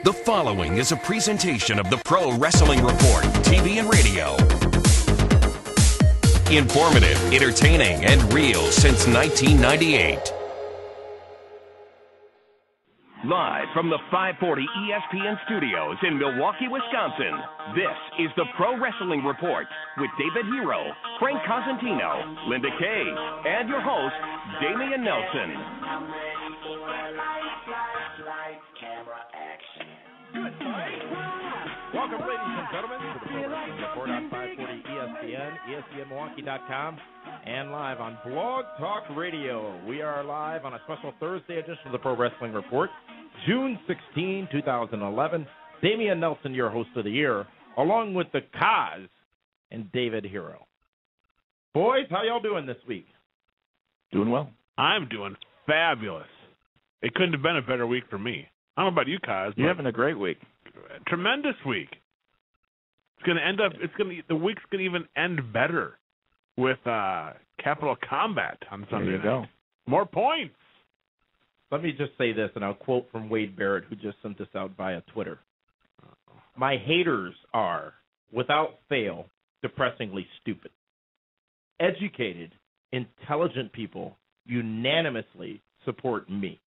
The following is a presentation of the Pro Wrestling Report, TV and radio. Informative, entertaining, and real since 1998. Live from the 540 ESPN studios in Milwaukee, Wisconsin, this is the Pro Wrestling Report with David Hero, Frank Cosentino, Linda Kay, and your host, Damian Nelson. Welcome, ladies and gentlemen, to the Pro Wrestling Report on 540 ESPN, ESPNMilwaukee.com, and live on Blog Talk Radio. We are live on a special Thursday edition of the Pro Wrestling Report, June 16, 2011. Damian Nelson, your host of the year, along with the Kaz and David Hero. Boys, how y'all doing this week? Doing well. I'm doing fabulous. It couldn't have been a better week for me. I don't know about you, Kaz. You're having a great week. Tremendous week. It's going to end up. The week's going to even end better with Capital Combat on Sunday There you night. go. More points. Let me just say this, and I'll quote from Wade Barrett, who just sent this out via Twitter. My haters are, without fail, depressingly stupid. Educated, intelligent people unanimously support me.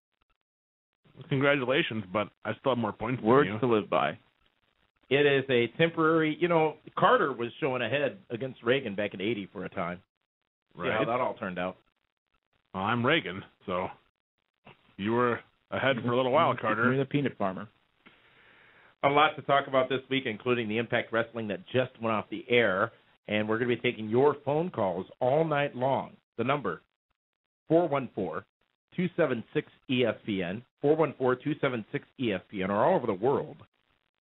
Congratulations, but I still have more points than Words you. to live by. It is a temporary, Carter was showing ahead against Reagan back in 80 for a time. See how that all turned out. Well, I'm Reagan, so you were ahead for a little while, Carter. You're the peanut farmer. A lot to talk about this week, including the Impact Wrestling that just went off the air, and we're going to be taking your phone calls all night long. The number, 414-276-ESPN, 414-276-ESPN, or all over the world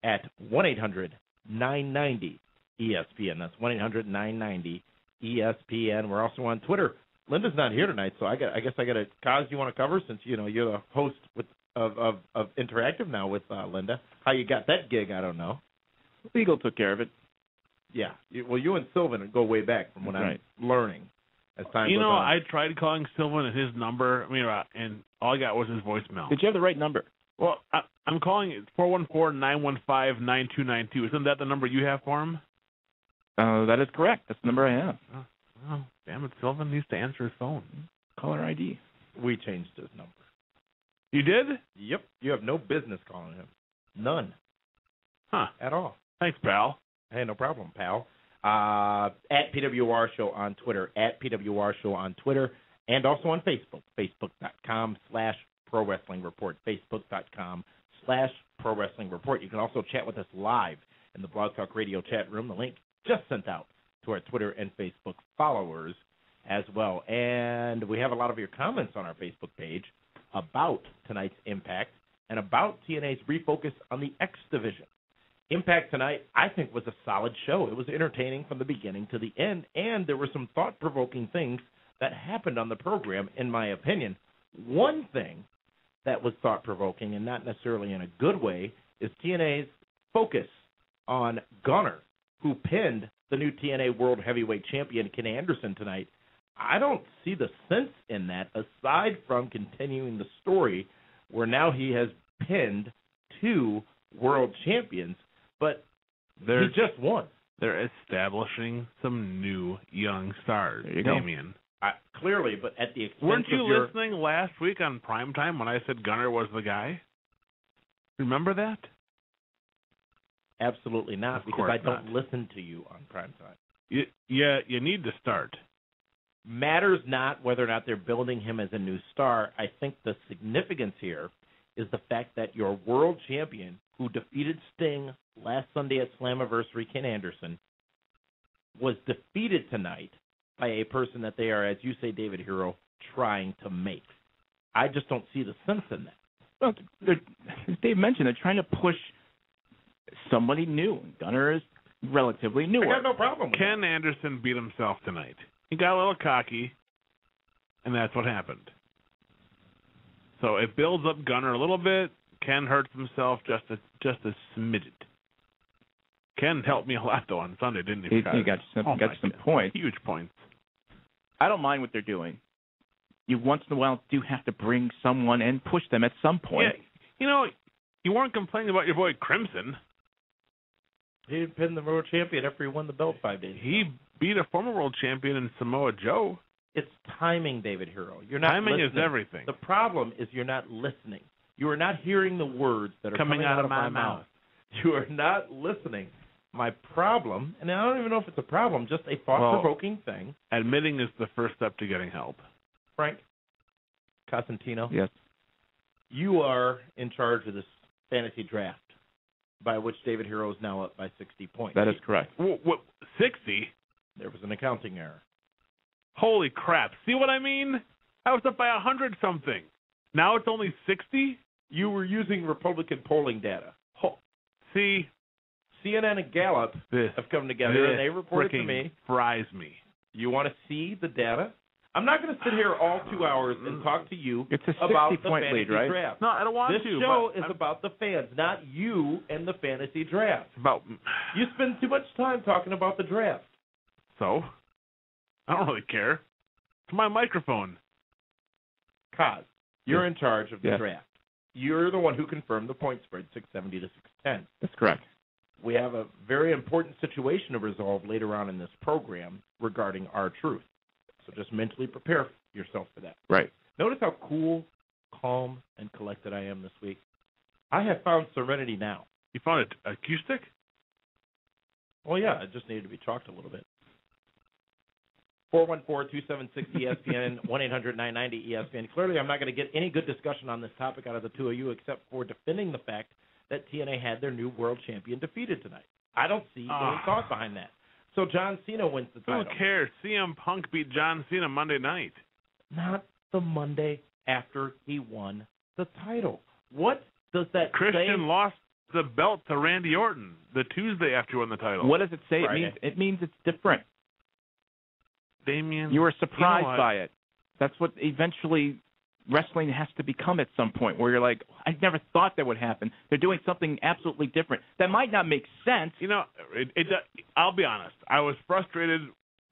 at 1-800-990-ESPN. That's 1-800-990-ESPN. We're also on Twitter. Linda's not here tonight, so I guess I got to, Kaz, you want to cover since, you're the host of Interactive now with Linda. How you got that gig, I don't know. Legal took care of it. Yeah. Well, you and Sylvan go way back from when I'm learning as time goes on. I tried calling Sylvan and his number, and all I got was his voicemail. Did you have the right number? Well, I'm calling it 414-915-9292. Isn't that the number you have for him? That is correct. That's the number I have. Oh, damn it, Sylvan needs to answer his phone. Caller ID. We changed his number. You did? Yep. You have no business calling him. None. Huh. At all. Thanks, pal. Hey, no problem, pal. At PWR Show on Twitter, and also on Facebook, facebook.com/Pro Wrestling Report, facebook.com/Pro Wrestling Report. You can also chat with us live in the Blog Talk Radio chat room. The link just sent out to our Twitter and Facebook followers as well. And we have a lot of your comments on our Facebook page about tonight's Impact and about TNA's refocus on the X Division. Impact tonight, I think, was a solid show. It was entertaining from the beginning to the end, and there were some thought-provoking things that happened on the program, in my opinion. One thing that was thought-provoking, and not necessarily in a good way, is TNA's focus on Gunner, who pinned the new TNA World Heavyweight Champion, Ken Anderson, tonight. I don't see the sense in that, aside from continuing the story where now he has pinned two world champions, but he just won. They're establishing some new young stars, There you go. Damian. Clearly, but at the expense Weren't you of your... listening last week on Primetime when I said Gunner was the guy? Remember that? Absolutely not, Of because course I don't not. listen to you on primetime. You need to start. Matters not whether or not they're building him as a new star. I think the significance here is the fact that your world champion, who defeated Sting last Sunday at Slammiversary, Ken Anderson, was defeated tonight by a person that they are, as you say, David Hero, trying to make. I just don't see the sense in that. Well, as Dave mentioned, they're trying to push somebody new. Gunner is relatively newer. I got no problem with Ken Anderson beat himself tonight. He got a little cocky, and that's what happened. So it builds up Gunner a little bit. Ken hurts himself just a smidget. Ken helped me a lot, though, on Sunday, didn't he? He got you some points. Huge points. I don't mind what they're doing. You once in a while do have to bring someone and push them at some point. Yeah, You weren't complaining about your boy Crimson. He had been the world champion after he won the belt 5 days ago. He beat a former world champion in Samoa Joe. It's timing, David Hero. You're not Timing listening. is everything. The problem is you're not listening. You are not hearing the words that are coming out of my mouth. You are not listening. My problem, and I don't even know if it's a problem, just a thought-provoking thing. Admitting is the first step to getting help. Frank Cosentino. Yes. You are in charge of this fantasy draft, by which David Hero is now up by 60 points. That is correct. What, 60? There was an accounting error. Holy crap. See what I mean? I was up by 100-something. Now it's only 60? You were using Republican polling data. See? CNN and Gallup have come together, and they reported to me. Fries me. You want to see the data? I'm not going to sit here all 2 hours and talk to you It's a about the 60-point fantasy lead, right? draft. No, I don't want This to. show is about the fans, not you and the fantasy draft. About You spend too much time talking about the draft. So? I don't really care. It's my microphone. Kaz, you're in charge of the Yes. draft. You're the one who confirmed the point spread, 670 to 610. That's correct. We have a very important situation to resolve later on in this program regarding our truth. So just mentally prepare yourself for that. Right. Notice how cool, calm, and collected I am this week. I have found serenity now. You found it acoustic? Well, yeah, it just needed to be chalked a little bit. 414-276-ESPN, 1-800-990-ESPN. Clearly, I'm not going to get any good discussion on this topic out of the two of you except for defending the fact that TNA had their new world champion defeated tonight. I don't see any thought behind that. So John Cena wins the title. Who cares? CM Punk beat John Cena Monday night. Not the Monday after he won the title. What does that Christian say? lost the belt to Randy Orton the Tuesday after he won the title. What does it say? Friday. It means it's different. Damien, You were surprised what? by it. That's what eventually wrestling has to become at some point, where you're like, I never thought that would happen. They're doing something absolutely different. That might not make sense. You know, I'll be honest. I was frustrated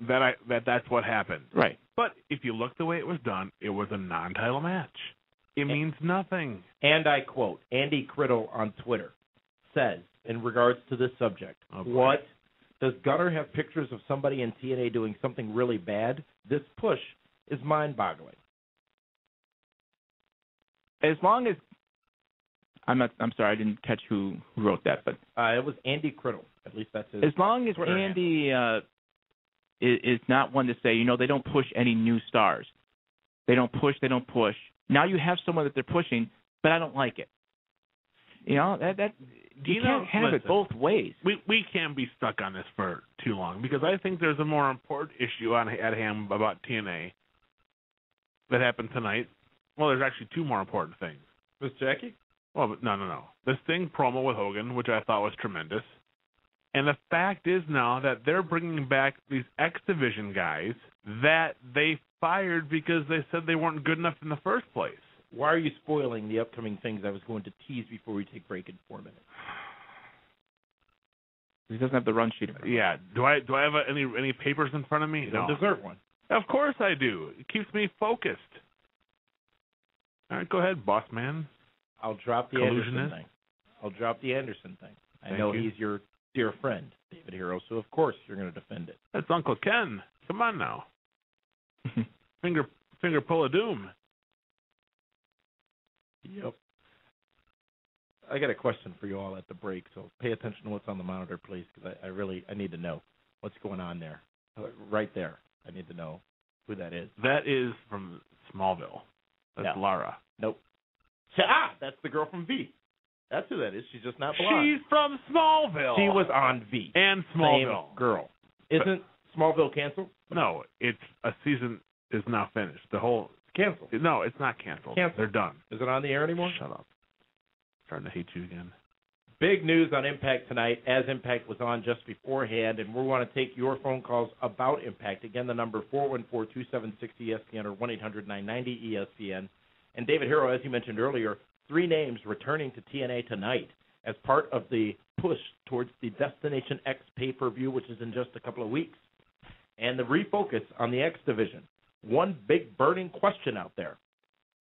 that's what happened. Right. But if you look the way it was done, it was a non-title match. It means nothing. And I quote, Andy Criddle on Twitter says, in regards to this subject, what does Gunner have pictures of somebody in TNA doing something really bad? This push is mind-boggling. As long as I'm sorry, I didn't catch who wrote that, but It was Andy Criddle. At least that's his. as long as Twitter Andy is not one to say, they don't push any new stars. They don't push. Now you have someone that they're pushing, but I don't like it. You can't have it both ways. We can't be stuck on this for too long because I think there's a more important issue at hand about TNA that happened tonight. Well, there's actually two more important things. Miss Jackie? Well, but no. The Sting promo with Hogan, which I thought was tremendous. And the fact is now that they're bringing back these X Division guys that they fired because they said they weren't good enough in the first place. Why are you spoiling the upcoming things I was going to tease before we take break in 4 minutes? He doesn't have the run sheet. Yeah. Do I have any papers in front of me? You don't deserve one. Of course I do. It keeps me focused. All right, go ahead, boss man. I'll drop the Anderson thing. I know he's your dear friend, David Hero, so of course you're going to defend it. That's Uncle Ken. Come on now. finger pull of doom. Yep. I got a question for you all at the break, so pay attention to what's on the monitor, please, because I need to know what's going on there. Right there. I need to know who that is. That is from Smallville. That's Lara. Nope. That's the girl from V. That's who that is. She's just not blonde. She's from Smallville. She was on V. And Smallville. Same girl. Isn't Smallville canceled? No, it's a season is now finished. The whole canceled. No, it's not canceled. They're done. Is it on the air anymore? Shut up. Starting to hate you again. Big news on Impact tonight, as Impact was on just beforehand, and we want to take your phone calls about Impact. Again, the number 414-276-ESPN or 1-800-990-ESPN. And David Hero, as you mentioned earlier, 3 names returning to TNA tonight as part of the push towards the Destination X pay-per-view, which is in just a couple of weeks, and the refocus on the X division. One big burning question out there.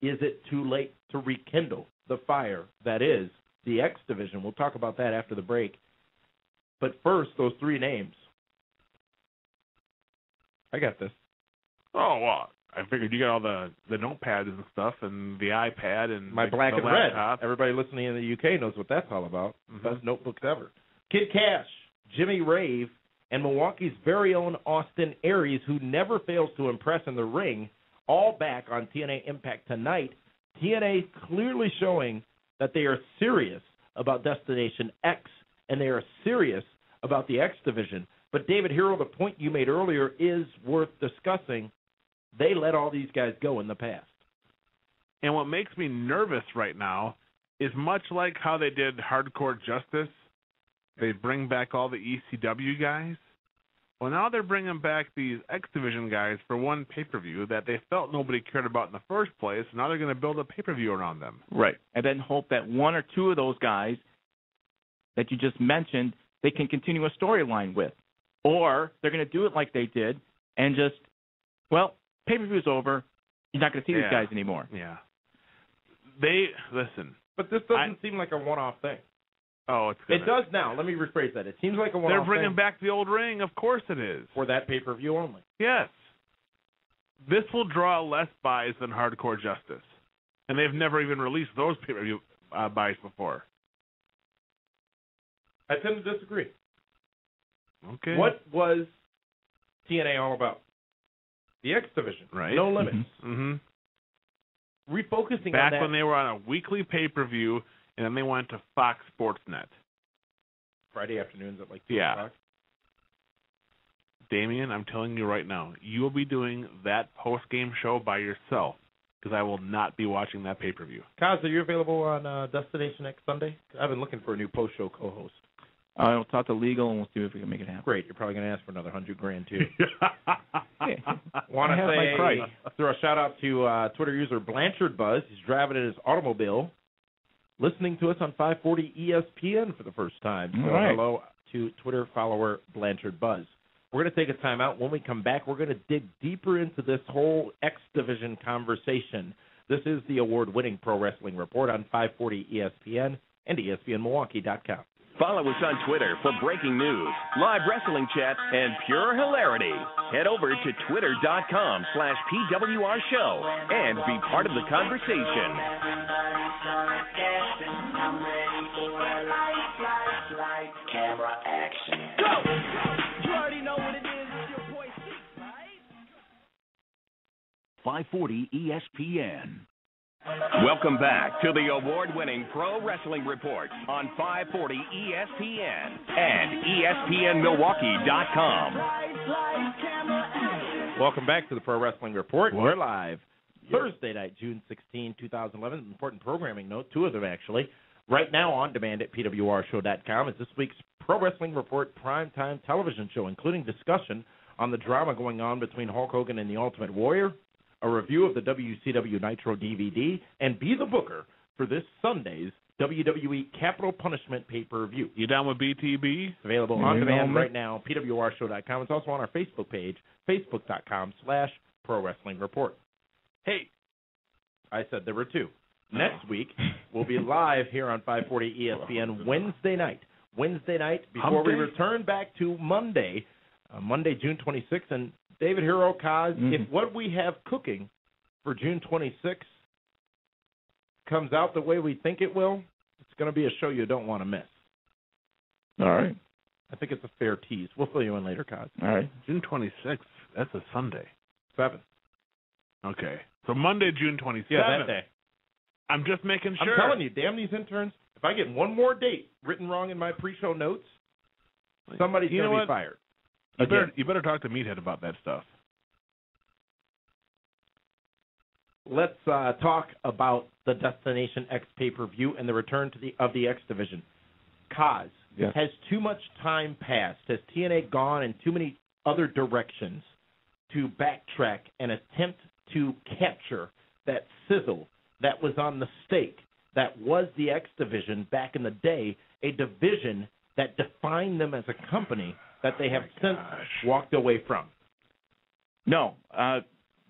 Is it too late to rekindle the fire that is the X division. We'll talk about that after the break. But first, those three names. I got this. Oh, well, I figured you got all the notepads and stuff and the iPad and my black the and laptop. red. Everybody listening in the UK knows what that's all about. Mhm. Best notebooks ever. Kid Cash, Jimmy Rave, and Milwaukee's very own Austin Aries, who never fails to impress in the ring, all back on TNA Impact tonight. TNA clearly showing that they are serious about Destination X, and they are serious about the X division. But, David Hero, the point you made earlier is worth discussing. They let all these guys go in the past. And what makes me nervous right now is much like how they did Hardcore Justice, they bring back all the ECW guys. Well, now they're bringing back these X Division guys for one pay-per-view that they felt nobody cared about in the first place. Now they're going to build a pay-per-view around them. Right. And then hope that one or two of those guys that you just mentioned, they can continue a storyline with. Or they're going to do it like they did and just, well, pay-per-view's over. You're not going to see these guys anymore. Yeah. Listen. But this doesn't seem like a one-off thing. Oh, it's It does now. Let me rephrase that. It seems like a one-off They're bringing thing back the old ring. Of course it is. for that pay-per-view only. Yes. This will draw less buys than Hardcore Justice. And they've never even released those pay-per-view buys before. I tend to disagree. Okay. What was TNA all about? The X Division. Right. No limits. Mm-hmm. Refocusing Back on that. when they were on a weekly pay-per-view, and then they went to Fox Sports Net. Friday afternoons at like 2 Yeah. o'clock. Damien, I'm telling you right now, you will be doing that post-game show by yourself because I will not be watching that pay-per-view. Kaz, are you available on Destination X Sunday? I've been looking for a new post-show co-host. I'll talk to legal and we'll see if we can make it happen. Great. You're probably going to ask for another $100,000 too. Hey, Want I to have my price. throw a shout out to Twitter user Blanchard Buzz. He's driving in his automobile, listening to us on 540 ESPN for the first time. So All right. hello to Twitter follower Blanchard Buzz. We're going to take a time out. When we come back, we're going to dig deeper into this whole X Division conversation. This is the award-winning Pro Wrestling Report on 540 ESPN and ESPNMilwaukee.com. Follow us on Twitter for breaking news, live wrestling chat, and pure hilarity. Head over to twitter.com/PWR Show and be part of the conversation. Camera action. Go! You already know what it is. It's your boy Six, right? 540 ESPN. Welcome back to the award-winning Pro Wrestling Report on 540 ESPN and ESPNMilwaukee.com. Welcome back to the Pro Wrestling Report. We're live Thursday night, June 16, 2011. Important programming note, two of them actually. Right now on demand at PWRshow.com is this week's Pro Wrestling Report primetime television show, including discussion on the drama going on between Hulk Hogan and the Ultimate Warrior, a review of the WCW Nitro DVD, and be the booker for this Sunday's WWE Capital Punishment pay-per-view. You down with BTB? It's available on demand right now, PWRshow.com. It's also on our Facebook page, Facebook.com/Pro Wrestling Report. Hey, I said there were two. Next week, we'll be live here on 540 ESPN Wednesday night. Before we return back to Monday, June 26th. And David Hero, Kaz, if what we have cooking for June 26th comes out the way we think it will, it's going to be a show you don't want to miss. All right. I think it's a fair tease. We'll fill you in later, Kaz. All right. June 26th. That's a Sunday. 7th. Okay. So Monday, June 27th. Yeah, that day. I'm just making sure. I'm telling you, damn these interns. If I get one more date written wrong in my pre-show notes, somebody's going to be fired. You better talk to Meathead about that stuff. Let's talk about the Destination X pay-per-view and the return of the X Division. Kaz, has too much time passed? Has TNA gone in too many other directions to backtrack and attempt to capture that sizzle that was on the stake that was the X Division back in the day, a division that defined them as a company that they have since walked away from? No,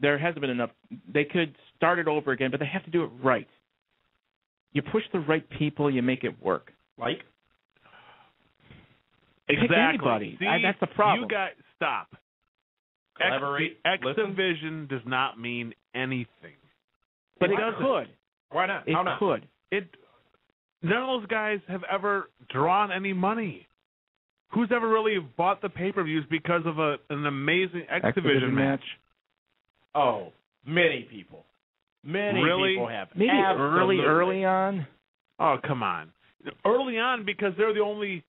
there hasn't been enough. They could start it over again, but they have to do it right. You push the right people, you make it work. Like? Exactly. Pick anybody. See, That's the problem. You guys stop. Collaborate. X-Division does not mean anything. But it doesn't. could. Why not? It How not? could. None of those guys have ever drawn any money. Who's ever really bought the pay-per-views because of an amazing X-Division match? Oh, many people. Many Really? people have. Maybe Absolutely. early on. Oh, come on. Early on, because they're the only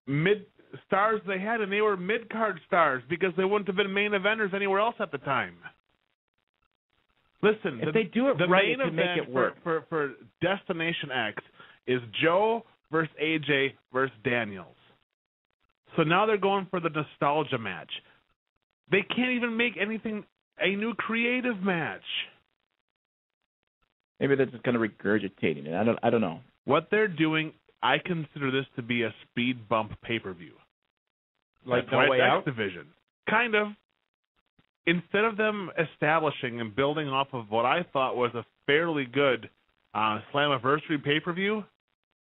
mid-stars they had, and they were mid-card stars because they wouldn't have been main eventers anywhere else at the time. Listen, If they do it the right, main it can make event it work. for Destination X is Joe versus AJ versus Daniels. So now they're going for the nostalgia match. They can't even make anything a new creative match. Maybe they're just kind of regurgitating it. I don't know. What they're doing, I consider this to be a speed bump pay-per-view. Like That's No why Way it's Out? X-Division. Kind of. Instead of them establishing and building off of what I thought was a fairly good Slammiversary pay-per-view,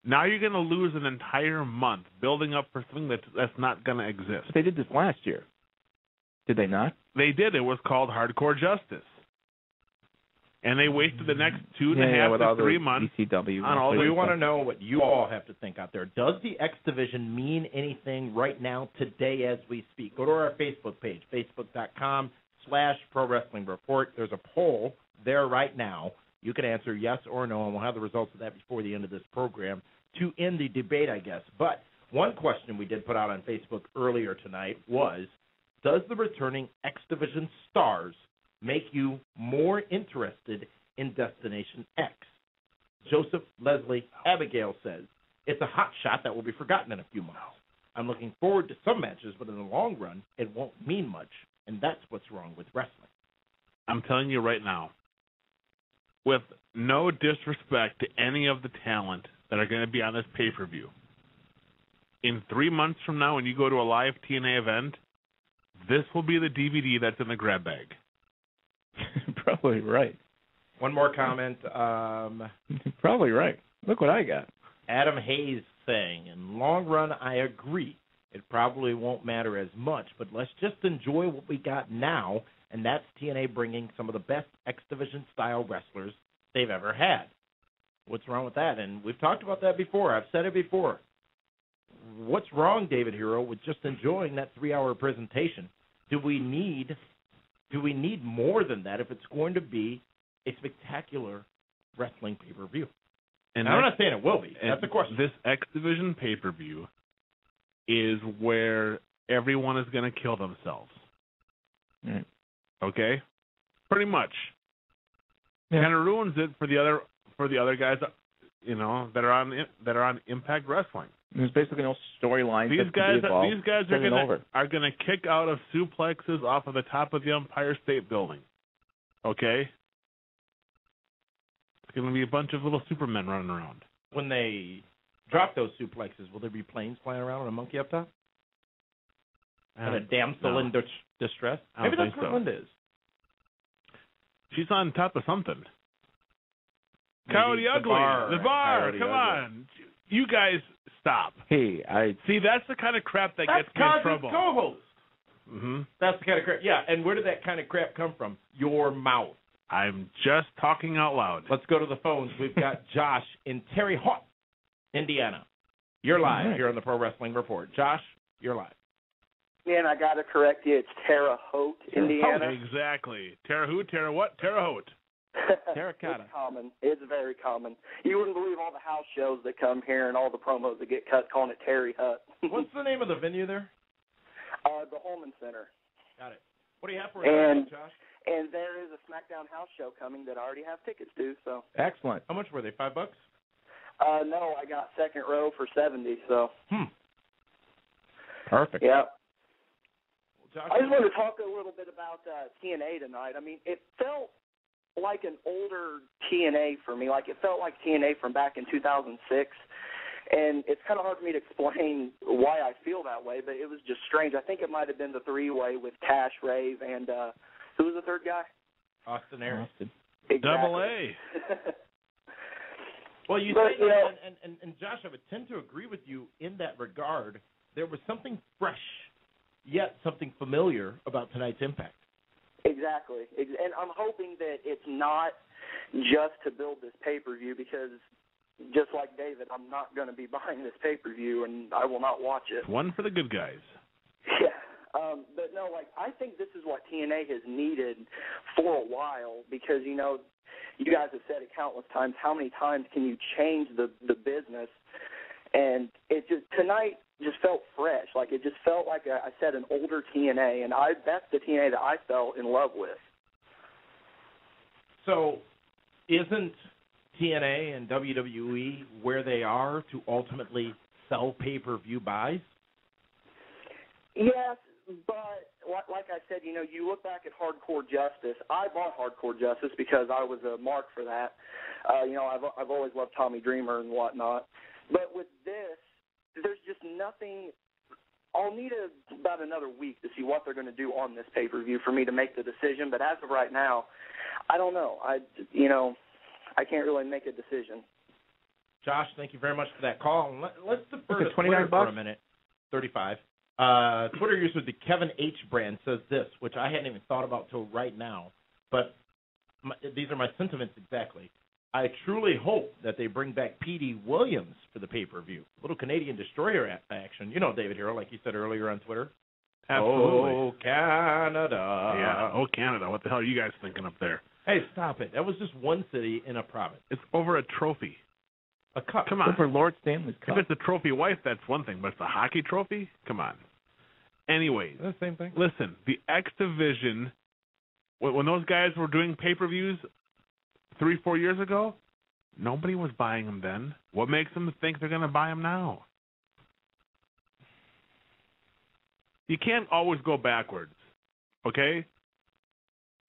now you're going to lose an entire month building up for something that's not going to exist. But they did this last year. Did they not? They did. It was called Hardcore Justice. And they wasted the next 2.5 to 3 months ECW. on all We this want to know what you all have to think out there. Does the X Division mean anything right now, today, as we speak? Go to our Facebook page, facebook.com/Pro Wrestling Report. There's a poll there right now. You can answer yes or no, and we'll have the results of that before the end of this program to end the debate, I guess. But one question we did put out on Facebook earlier tonight was, does the returning X Division stars make you more interested in Destination X? Joseph Leslie Abigail says, it's a hot shot that will be forgotten in a few months. I'm looking forward to some matches, but in the long run, it won't mean much, and that's what's wrong with wrestling. I'm telling you right now, with no disrespect to any of the talent that are going to be on this pay-per-view, in 3 months from now when you go to a live TNA event, this will be the DVD that's in the grab bag. Probably right. One more comment. Probably right. Look what I got. Adam Hayes saying, in long run, I agree. It probably won't matter as much, but let's just enjoy what we got now, and that's TNA bringing some of the best X Division style wrestlers they've ever had. What's wrong with that? And we've talked about that before. I've said it before. What's wrong, David Hero, with just enjoying that 3-hour presentation? Do we need more than that if it's going to be a spectacular wrestling pay-per-view? And I'm not saying it will be. That's the question. This X Division pay-per-view is where everyone is going to kill themselves. Right. Okay? Pretty much. Yeah. Kind of ruins it for the other guys, that are on Impact Wrestling. There's basically no storyline. These guys over. are gonna kick out of suplexes off of the top of the Empire State Building. Okay? It's gonna be a bunch of little Supermen running around. When they drop those suplexes, will there be planes flying around and a monkey up top? And a damsel in distress? Maybe that's what Linda is. She's on top of something. Maybe Coyote Ugly. The bar. Coyote Come Ugly. on. You guys stop. Hey, See, that's the kind of crap that That's gets me in Cosby's trouble. co-host. Mm-hmm. That's the kind of crap. Yeah, and where did that kind of crap come from? Your mouth. I'm just talking out loud. Let's go to the phones. We've got Josh in Terre Haute, Indiana. You're live here on the Pro Wrestling Report. Josh, you're live. And I got to correct you. It's Terre Haute, Indiana. Exactly. Terre who? Terre what? Terre Haute. Terracotta. It's common. It's very common. You wouldn't believe all the house shows that come here and all the promos that get cut calling it Terry Hut. What's the name of the venue there? The Holman Center. Got it. What do you have for us, Josh? And there is a SmackDown house show coming that I already have tickets to. So. Excellent. How much were they? $5? No, I got second row for $70. So. Perfect. Yeah. Josh, I just wanted to talk a little bit about TNA tonight. I mean, it felt like an older TNA for me. Like, it felt like TNA from back in 2006. And it's kind of hard for me to explain why I feel that way, but it was just strange. I think it might have been the three-way with Cash, Rave, and who was the third guy? Austin Aries. Exactly. Double A. Well, you But, say you know, and Josh, I would tend to agree with you in that regard. There was something fresh, yet something familiar about tonight's Impact. Exactly. And I'm hoping that it's not just to build this pay-per-view because, just like David, I'm not going to be buying this pay-per-view, and I will not watch it. It's one for the good guys. Yeah. But, no, like, I think this is what TNA has needed for a while because, you know, you guys have said it countless times, how many times can you change the business? And it just, tonight just felt fresh. Like, it just felt like, I said, an older TNA, and that's the TNA that I fell in love with. So, isn't TNA and WWE where they are to ultimately sell pay-per-view buys? Yes, but like I said, you know, you look back at Hardcore Justice. I bought Hardcore Justice because I was a mark for that. You know, I've always loved Tommy Dreamer and whatnot. But with this, there's just nothing. I'll need about another week to see what they're going to do on this pay-per-view for me to make the decision. But as of right now, I don't know. I can't really make a decision. Josh, thank you very much for that call. Let's defer to $29 Twitter for a minute. 35. Twitter user the Kevin H. brand says this, which I hadn't even thought about till right now, but these are my sentiments exactly. I truly hope that they bring back P.D. Williams for the pay-per-view. Little Canadian Destroyer action. You know David Hero, like you said earlier on Twitter. Absolutely. Oh, Canada. Yeah, oh, Canada. What the hell are you guys thinking up there? Hey, stop it. That was just one city in a province. It's over a trophy. A cup. Come on. Over Lord Stanley's Cup. If it's a trophy wife, that's one thing, but it's a hockey trophy? Come on. Anyways, The same thing. listen, the X Division, when those guys were doing pay-per-views 3-4 years ago, nobody was buying them then. What makes them think they're going to buy them now? You can't always go backwards, okay?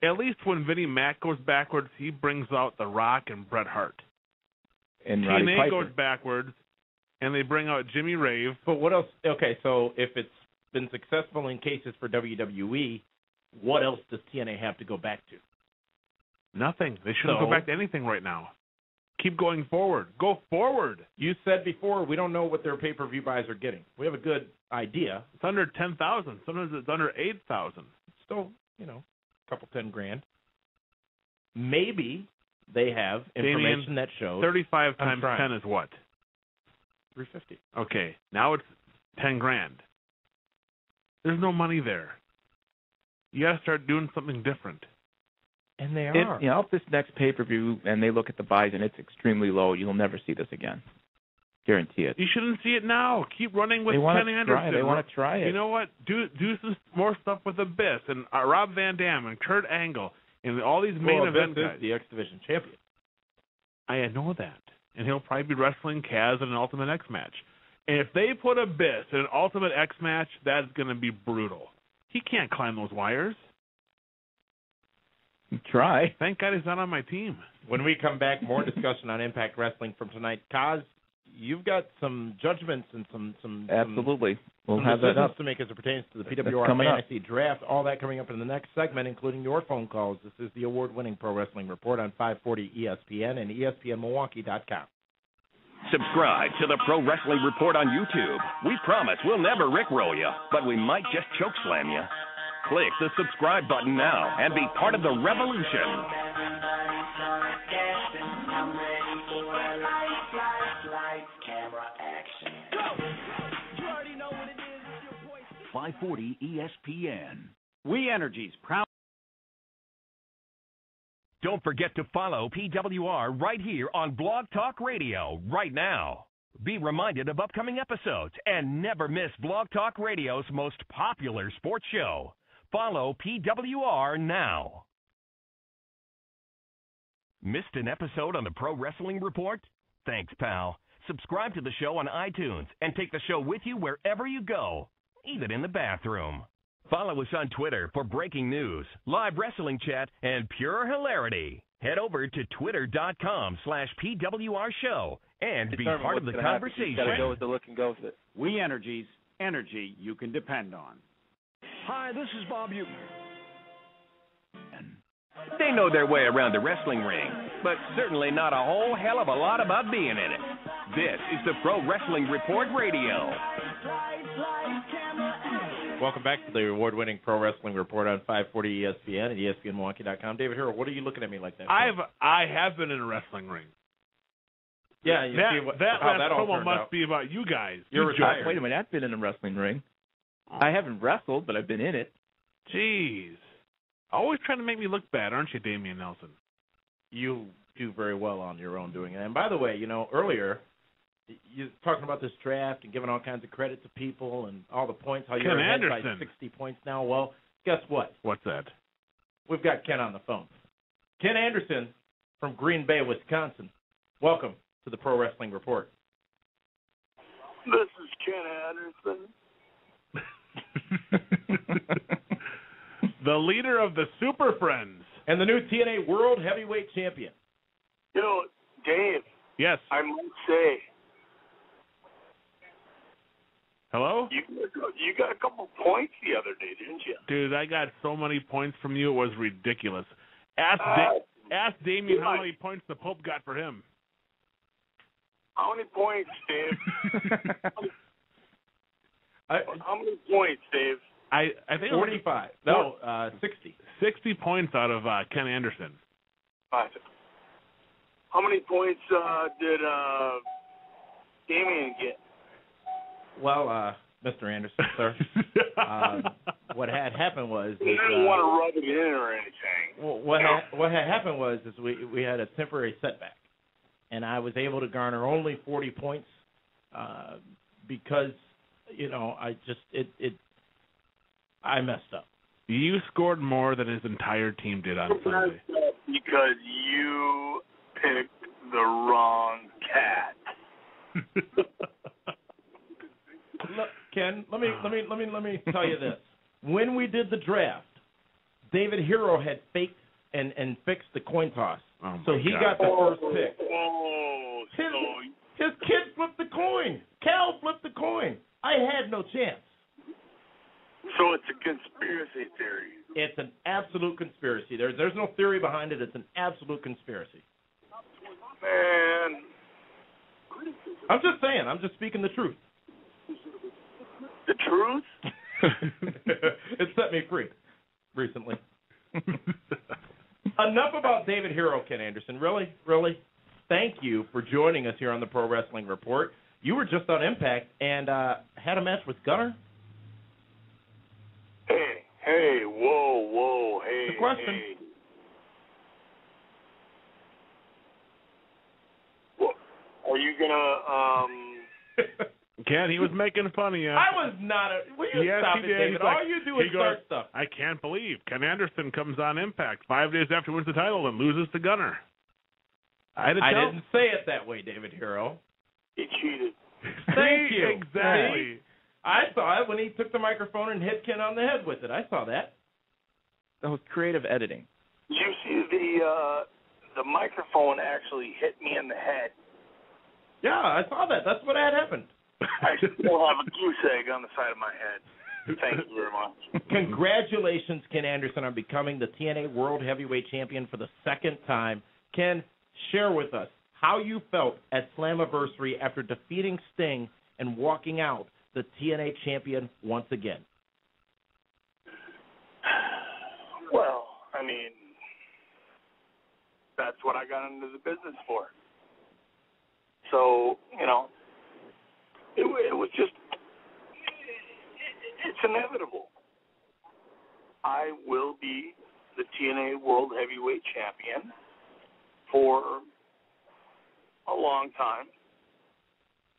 At least when Vinnie Mac goes backwards, he brings out The Rock and Bret Hart. And Roddy TNA Piper. goes backwards, and they bring out Jimmy Rave. But what else? Okay, so if it's been successful in cases for WWE, what else does TNA have to go back to? Nothing. They shouldn't go back to anything right now. Keep going forward. Go forward. You said before we don't know what their pay-per-view buys are getting. We have a good idea. It's under 10,000. Sometimes it's under 8,000. Still, a couple $10,000. Maybe they have information that shows 35 times 10 is what? $350. Okay. Now it's $10,000. There's no money there. You got to start doing something different. And they are. If this next pay-per-view and they look at the buys and it's extremely low, you'll never see this again. Guarantee it. You shouldn't see it now. Keep running with Ken Anderson. They want to try it. You know what? Do some more stuff with Abyss and Rob Van Dam and Kurt Angle and all these main event guys. Is the X Division champion. I know that. And he'll probably be wrestling Kaz in an Ultimate X match. And if they put Abyss in an Ultimate X match, that's going to be brutal. He can't climb those wires. Try. Thank God he's not on my team. When we come back, more discussion on Impact Wrestling from tonight. Kaz, you've got some judgments and some Absolutely. We'll some have that up to make as it pertains to the That's PWR coming Fantasy Draft. All that coming up in the next segment, including your phone calls. This is the award-winning Pro Wrestling Report on 540 ESPN and ESPNMilwaukee.com. Subscribe to the Pro Wrestling Report on YouTube. We promise we'll never rickroll you, but we might just choke slam you. Click the subscribe button now and be part of the revolution. Camera action. 540 ESPN. We Energies proud. Don't forget to follow PWR right here on Blog Talk Radio right now. Be reminded of upcoming episodes and never miss Blog Talk Radio's most popular sports show. Follow PWR now. Missed an episode on the Pro Wrestling Report? Thanks, pal. Subscribe to the show on iTunes and take the show with you wherever you go, even in the bathroom. Follow us on Twitter for breaking news, live wrestling chat, and pure hilarity. Head over to twitter.com/PWR show and be part of the conversation. Got to go with the look and go with it. We Energies, energy you can depend on. Hi, this is Bob Uecker. They know their way around the wrestling ring. but certainly not a whole hell of a lot about being in it. This is the Pro Wrestling Report Radio. Welcome back to the award-winning Pro Wrestling Report on 540 ESPN and ESPNMilwaukee.com. David Hero, what are you looking at me like that for? I have been in a wrestling ring. Yeah, you see how that all promo turned must out. be about you guys. You're retired. Wait a minute, I've been in a wrestling ring. I haven't wrestled, but I've been in it. Jeez. Always trying to make me look bad, aren't you, Damian Nelson? You do very well on your own doing it. And by the way, earlier you're talking about this draft and giving all kinds of credit to people and all the points, how you're ahead by 60 points now. Well, guess what? What's that? We've got Ken on the phone. Ken Anderson from Green Bay, Wisconsin. Welcome to the Pro Wrestling Report. This is Ken Anderson. The leader of the Super Friends. And the new TNA World Heavyweight Champion. Dave. Yes. I must say. Hello? You got a couple points the other day, didn't you? Dude, I got so many points from you, it was ridiculous. Ask Damien how many points the Pope got for him. How many points, Dave? How many points, Dave? I think 45. No, 60. 60 points out of Ken Anderson. How many points did Damien get? Well, Mr. Anderson, sir, what had happened was... I didn't want to rub it in or anything. Well, what had happened was we had a temporary setback, and I was able to garner only 40 points because, I messed up. You scored more than his entire team did on Sunday. Because you picked the wrong cat. Look, Ken, let me tell you this. When we did the draft, David Hero had faked and fixed the coin toss, so he got the first pick. His kid flipped the coin. Cal flipped the coin. I had no chance. So it's a conspiracy theory. It's an absolute conspiracy. There's no theory behind it. It's an absolute conspiracy. Man. I'm just saying. I'm just speaking the truth. The truth? It set me free recently. Enough about David Hero, Ken Anderson. Really? Thank you for joining us here on the Pro Wrestling Report. You were just on Impact and had a match with Gunner. Hey, whoa, hey. The question. Hey. Well, are you gonna Ken, he was making fun of you. I was not. Will you stop it, David? All you do is start stuff. I can't believe Ken Anderson comes on Impact 5 days after he wins the title and loses to Gunner. I didn't say it that way, David Hero. He cheated. Thank you. Exactly. I saw it when he took the microphone and hit Ken on the head with it. I saw that. That was creative editing. Did you see the microphone actually hit me in the head? Yeah, I saw that. That's what had happened. I still have a goose egg on the side of my head. Thank you very much. Congratulations, Ken Anderson, on becoming the TNA World Heavyweight Champion for the second time. Ken, share with us how you felt at Slammiversary after defeating Sting and walking out the TNA champion once again. Well, I mean, that's what I got into the business for. So, it was just, it's inevitable. I will be the TNA World Heavyweight Champion for a long time.